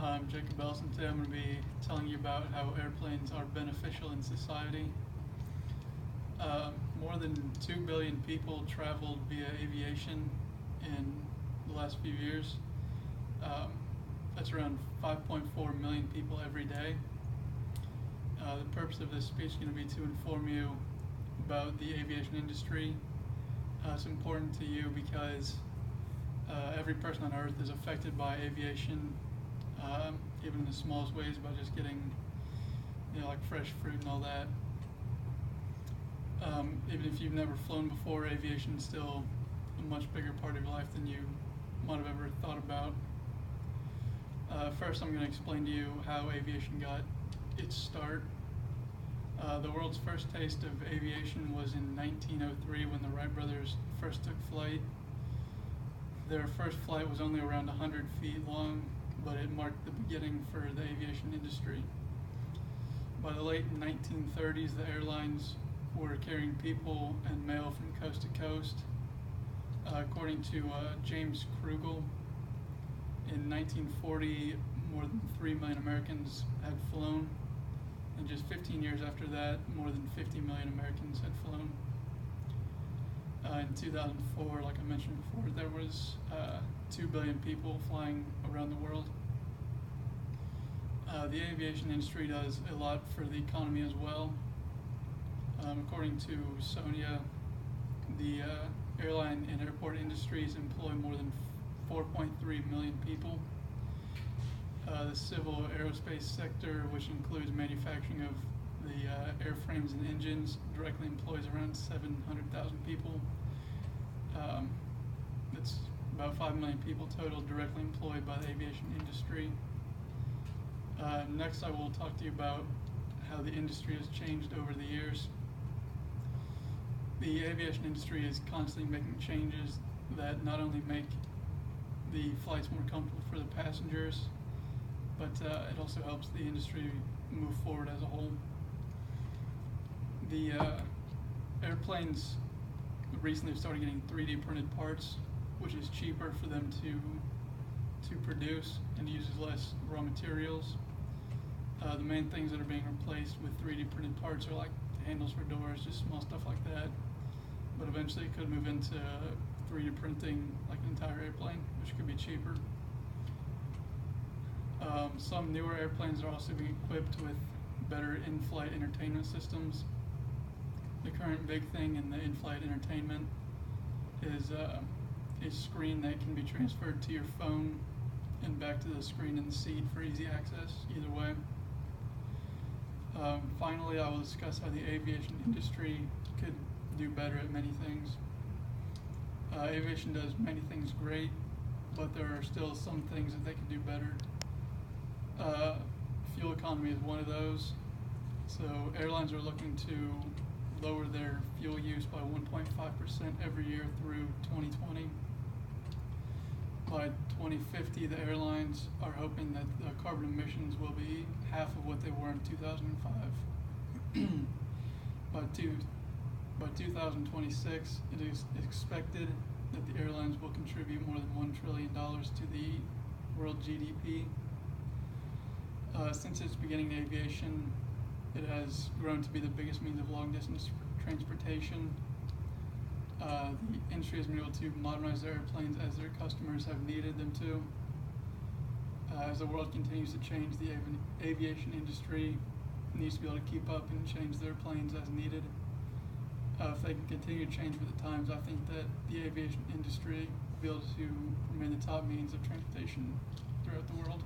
Hi, I'm Jacob Elson. Today I'm going to be telling you about how airplanes are beneficial in society. More than 2 billion people traveled via aviation in the last few years. Um, that's around 5.4 million people every day. The purpose of this speech is going to be to inform you about the aviation industry. It's important to you because every person on Earth is affected by aviation, even in the smallest ways, by just getting, like fresh fruit and all that. Even if you've never flown before, aviation is still a much bigger part of your life than you might have ever thought about. First, I'm going to explain to you how aviation got its start. The world's first taste of aviation was in 1903 when the Wright brothers first took flight. Their first flight was only around 100 feet long, but it marked the beginning for the aviation industry. By the late 1930s, the airlines were carrying people and mail from coast to coast. According to James Krugel, in 1940, more than 3 million Americans had flown, and just 15 years after that, more than 50 million Americans had flown. In 2004, like I mentioned before, there was 2 billion people flying around the world. The aviation industry does a lot for the economy as well. According to Sonia, the airline and airport industries employ more than 4.3 million people. The civil aerospace sector, which includes manufacturing of the airframes and engines, directly employs around 700,000 people. That's about 5 million people total directly employed by the aviation industry. Next, I will talk to you about how the industry has changed over the years. The aviation industry is constantly making changes that not only make the flights more comfortable for the passengers, but it also helps the industry move forward as a whole. The airplanes recently started getting 3D printed parts, which is cheaper for them to produce and uses less raw materials. The main things that are being replaced with 3D printed parts are like handles for doors, just small stuff like that. But eventually it could move into 3D printing like an entire airplane, which could be cheaper. Some newer airplanes are also being equipped with better in-flight entertainment systems. The current big thing in the in-flight entertainment is a screen that can be transferred to your phone and back to the screen in the seat for easy access, either way. Finally, I will discuss how the aviation industry could do better at many things. Aviation does many things great, but there are still some things that they could do better. Fuel economy is one of those. So airlines are looking to lower their fuel use by 1.5% every year through 2020. By 2050, the airlines are hoping that the carbon emissions will be half of what they were in 2005. By 2026, it is expected that the airlines will contribute more than $1 trillion to the world GDP. Since its beginning in aviation, it has grown to be the biggest means of long-distance transportation. The industry has been able to modernize their airplanes as their customers have needed them to. As the world continues to change, the aviation industry needs to be able to keep up and change their planes as needed. If they can continue to change with the times, I think that the aviation industry will be able to remain the top means of transportation throughout the world.